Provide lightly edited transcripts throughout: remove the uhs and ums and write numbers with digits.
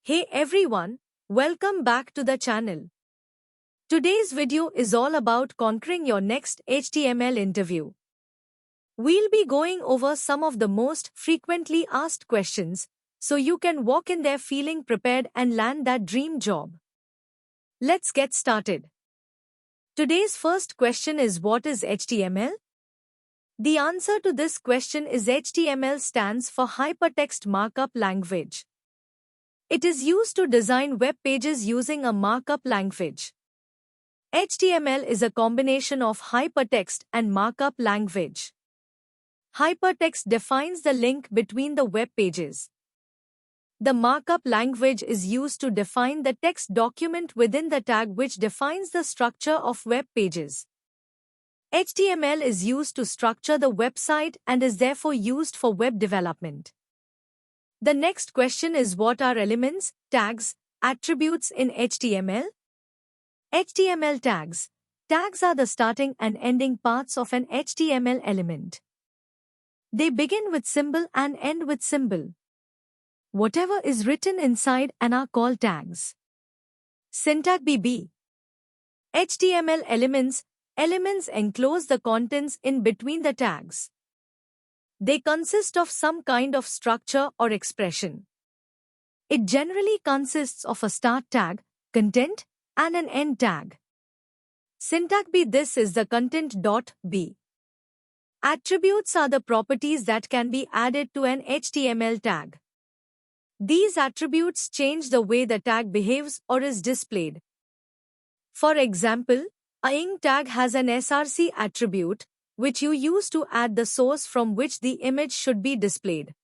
Hey everyone, welcome back to the channel. Today's video is all about conquering your next HTML interview. We'll be going over some of the most frequently asked questions, so you can walk in there feeling prepared and land that dream job. Let's get started. Today's first question is, what is HTML? The answer to this question is HTML stands for Hypertext Markup Language. It is used to design web pages using a markup language. HTML is a combination of hypertext and markup language. Hypertext defines the link between the web pages. The markup language is used to define the text document within the tag, which defines the structure of web pages. HTML is used to structure the website and is therefore used for web development. The next question is, what are elements, tags, attributes in HTML? HTML tags. Tags are the starting and ending parts of an HTML element. They begin with symbol and end with symbol. Whatever is written inside and are called tags. Syntax BB. HTML elements. Elements enclose the contents in between the tags. They consist of some kind of structure or expression. It generally consists of a start tag, content, and an end tag. Syntax B. This is the content.b. Attributes are the properties that can be added to an HTML tag. These attributes change the way the tag behaves or is displayed. For example, a ing tag has an src attribute, which you use to add the source from which the image should be displayed.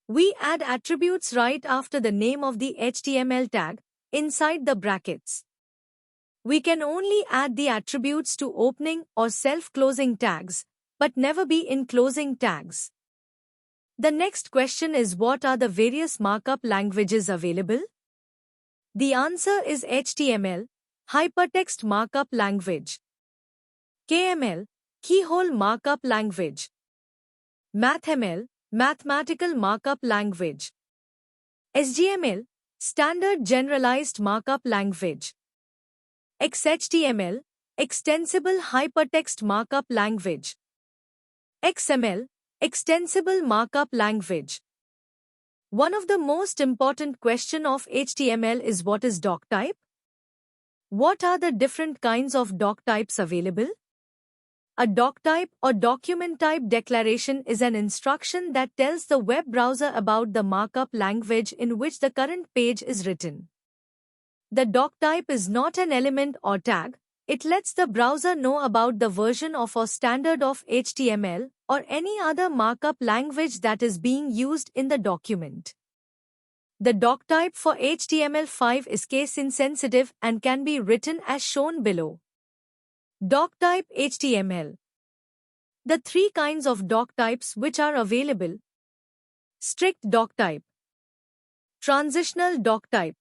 We add attributes right after the name of the HTML tag, inside the brackets. We can only add the attributes to opening or self-closing tags, but never be in closing tags. The next question is, what are the various markup languages available? The answer is HTML, Hypertext Markup Language. KML, Keyhole Markup Language. MathML, Mathematical Markup Language. SGML, Standard Generalized Markup Language. XHTML, Extensible Hypertext Markup Language. XML, Extensible Markup Language. One of the most important questions of HTML is, what is doc type? What are the different kinds of doc types available? A doc type or document type declaration is an instruction that tells the web browser about the markup language in which the current page is written. The doc type is not an element or tag. It lets the browser know about the version of or standard of HTML or any other markup language that is being used in the document. The doc type for HTML5 is case insensitive and can be written as shown below. Doc type HTML. The three kinds of doc types which are available: strict doc type, transitional doc type,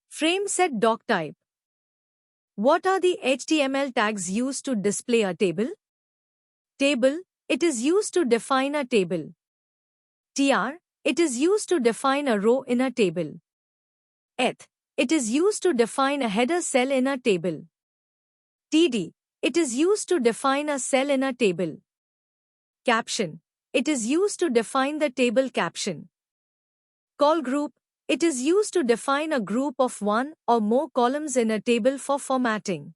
frame set doc type. What are the HTML tags used to display a table? Table, it is used to define a table. TR, it is used to define a row in a table. Eth, it is used to define a header cell in a table. TD, it is used to define a cell in a table. Caption, it is used to define the table caption. Call group, it is used to define a group of one or more columns in a table for formatting.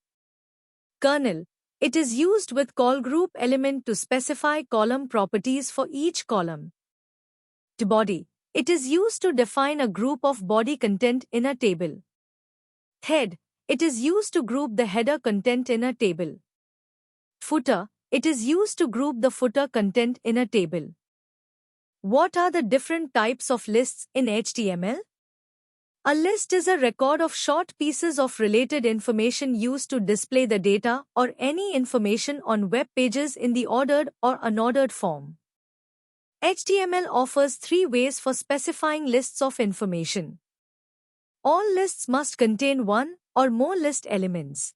Kernel, it is used with call group element to specify column properties for each column. Body, it is used to define a group of body content in a table. Head, it is used to group the header content in a table. Footer, it is used to group the footer content in a table. What are the different types of lists in HTML? A list is a record of short pieces of related information used to display the data or any information on web pages in the ordered or unordered form. HTML offers three ways for specifying lists of information. All lists must contain one or more list elements.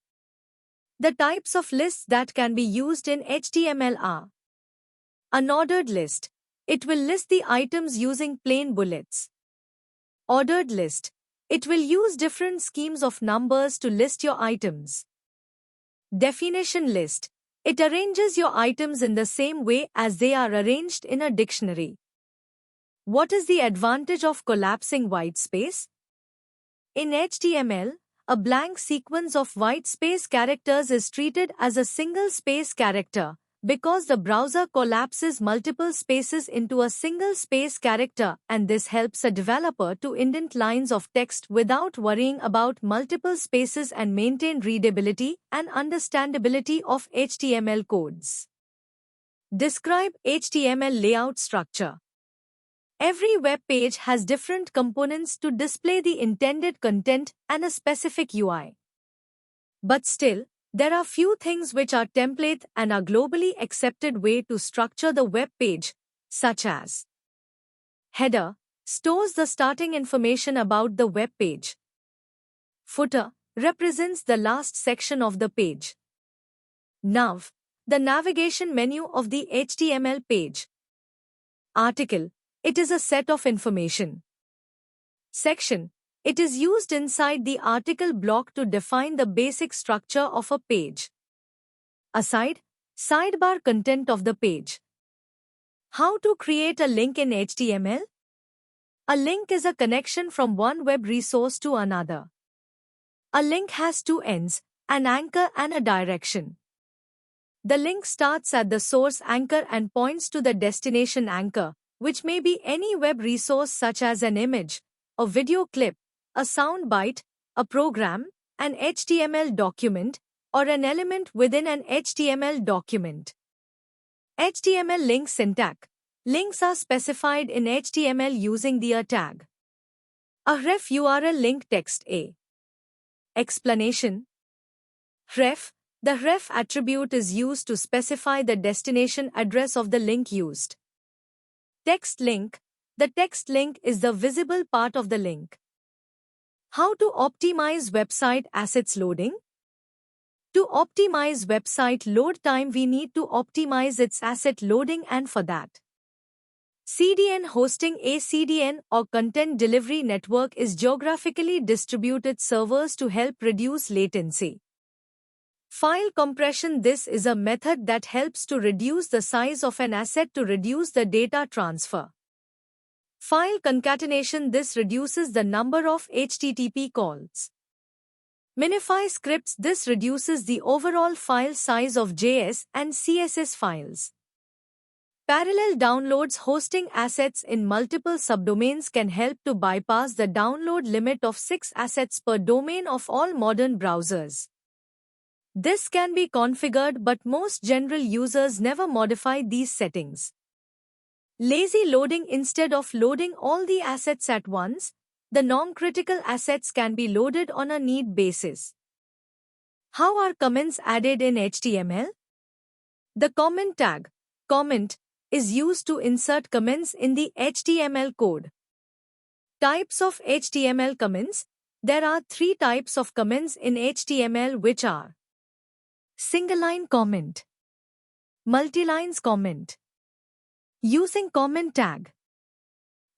The types of lists that can be used in HTML are: unordered list. It will list the items using plain bullets. Ordered list. It will use different schemes of numbers to list your items. Definition list. It arranges your items in the same way as they are arranged in a dictionary. What is the advantage of collapsing white space? In HTML, a blank sequence of white space characters is treated as a single space character because the browser collapses multiple spaces into a single space character, and this helps a developer to indent lines of text without worrying about multiple spaces and maintain readability and understandability of HTML codes. Describe HTML layout structure. Every web page has different components to display the intended content and a specific UI. But still, there are few things which are template and are globally accepted way to structure the web page, such as header stores the starting information about the web page. Footer represents the last section of the page. Nav, the navigation menu of the HTML page. Article, it is a set of information. Section, it is used inside the article block to define the basic structure of a page. Aside, sidebar content of the page. How to create a link in HTML? A link is a connection from one web resource to another. A link has two ends, an anchor and a direction. The link starts at the source anchor and points to the destination anchor, which may be any web resource such as an image, a video clip, a sound bite, a program, an HTML document, or an element within an HTML document. HTML link syntax. Links are specified in HTML using the a tag. A ref URL link text A. Explanation. Ref. The ref attribute is used to specify the destination address of the link used. Text link. The text link is the visible part of the link. How to optimize website assets loading? To optimize website load time, we need to optimize its asset loading, and for that, CDN hosting. A CDN or content delivery network is geographically distributed servers to help reduce latency. File compression. This is a method that helps to reduce the size of an asset to reduce the data transfer. File concatenation. This reduces the number of HTTP calls. Minify scripts. This reduces the overall file size of JS and CSS files. Parallel downloads. Hosting assets in multiple subdomains can help to bypass the download limit of 6 assets per domain of all modern browsers. This can be configured, but most general users never modify these settings. Lazy loading. Instead of loading all the assets at once, the non-critical assets can be loaded on a need basis. How are comments added in HTML? The comment tag, comment, is used to insert comments in the HTML code. Types of HTML comments. There are 3 types of comments in HTML, which are single-line comment, multi-lines comment. Using comment tag.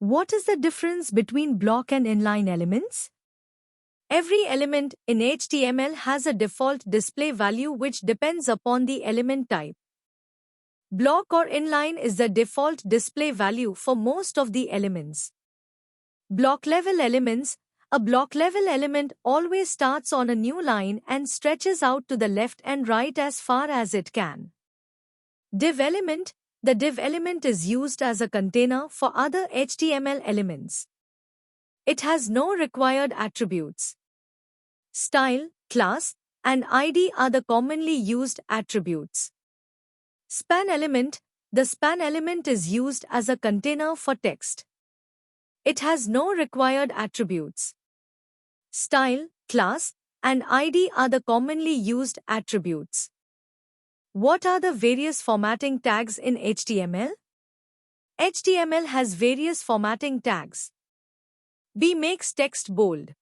What is the difference between block and inline elements? Every element in HTML has a default display value which depends upon the element type. Block or inline is the default display value for most of the elements. Block level elements. A block level element always starts on a new line and stretches out to the left and right as far as it can. Div element. The div element is used as a container for other HTML elements. It has no required attributes. Style, class, and ID are the commonly used attributes. Span element. The span element is used as a container for text. It has no required attributes. Style, class, and ID are the commonly used attributes. What are the various formatting tags in HTML? HTML has various formatting tags. B makes text bold.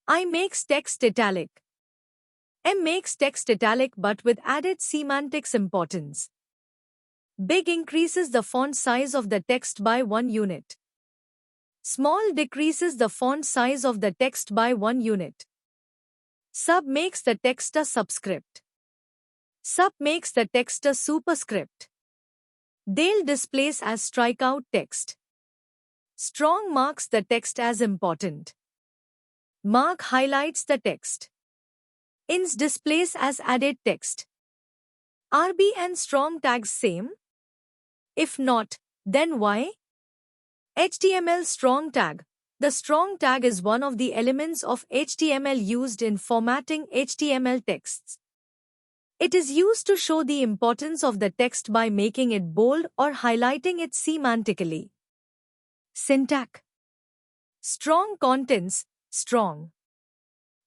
I makes text italic. M makes text italic but with added semantics importance. Big increases the font size of the text by 1 unit. Small decreases the font size of the text by 1 unit. Sub makes the text a subscript. Sup makes the text a superscript. They'll displace as strikeout text. Strong marks the text as important. Mark highlights the text. Ins displace as added text. RB and strong tags same? If not, then why? HTML strong tag. The strong tag is one of the elements of HTML used in formatting HTML texts. It is used to show the importance of the text by making it bold or highlighting it semantically. Syntax. Strong contents, strong.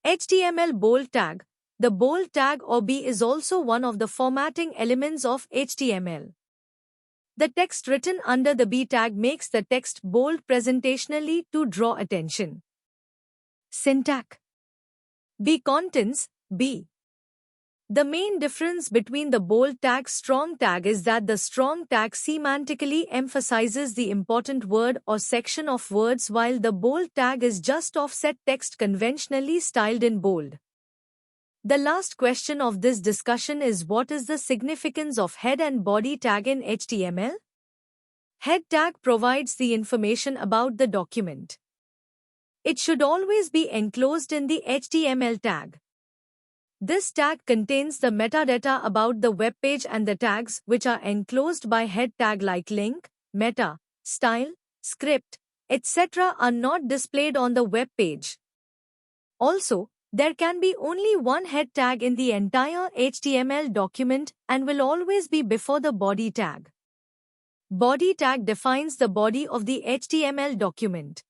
HTML bold tag. The bold tag or B is also one of the formatting elements of HTML. The text written under the B tag makes the text bold presentationally to draw attention. Syntax. B contents, B. The main difference between the bold tag strong tag is that the strong tag semantically emphasizes the important word or section of words while the bold tag is just offset text conventionally styled in bold. The last question of this discussion is, what is the significance of head and body tag in HTML? Head tag provides the information about the document. It should always be enclosed in the HTML tag. This tag contains the metadata about the web page, and the tags which are enclosed by head tag like link, meta, style, script, etc. are not displayed on the web page. Also, there can be only one head tag in the entire HTML document and will always be before the body tag. Body tag defines the body of the HTML document.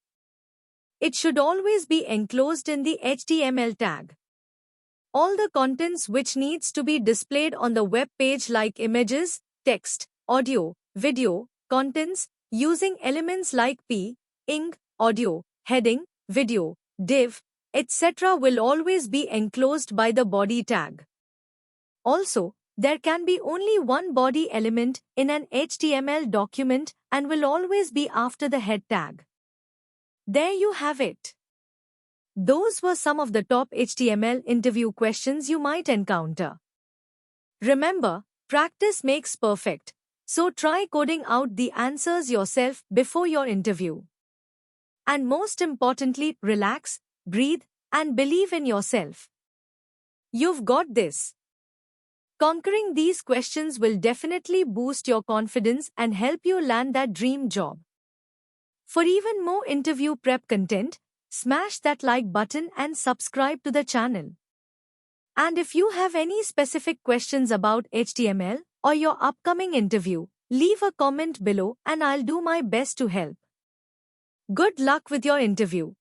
It should always be enclosed in the HTML tag. All the contents which needs to be displayed on the web page like images, text, audio, video, contents, using elements like p, ing, audio, heading, video, div, etc. will always be enclosed by the body tag. Also, there can be only one body element in an HTML document and will always be after the head tag. There you have it. Those were some of the top HTML interview questions you might encounter. Remember, practice makes perfect, so try coding out the answers yourself before your interview. And most importantly, relax, breathe, and believe in yourself. You've got this. Conquering these questions will definitely boost your confidence and help you land that dream job. For even more interview prep content, smash that like button and subscribe to the channel. And if you have any specific questions about HTML or your upcoming interview, leave a comment below and I'll do my best to help. Good luck with your interview.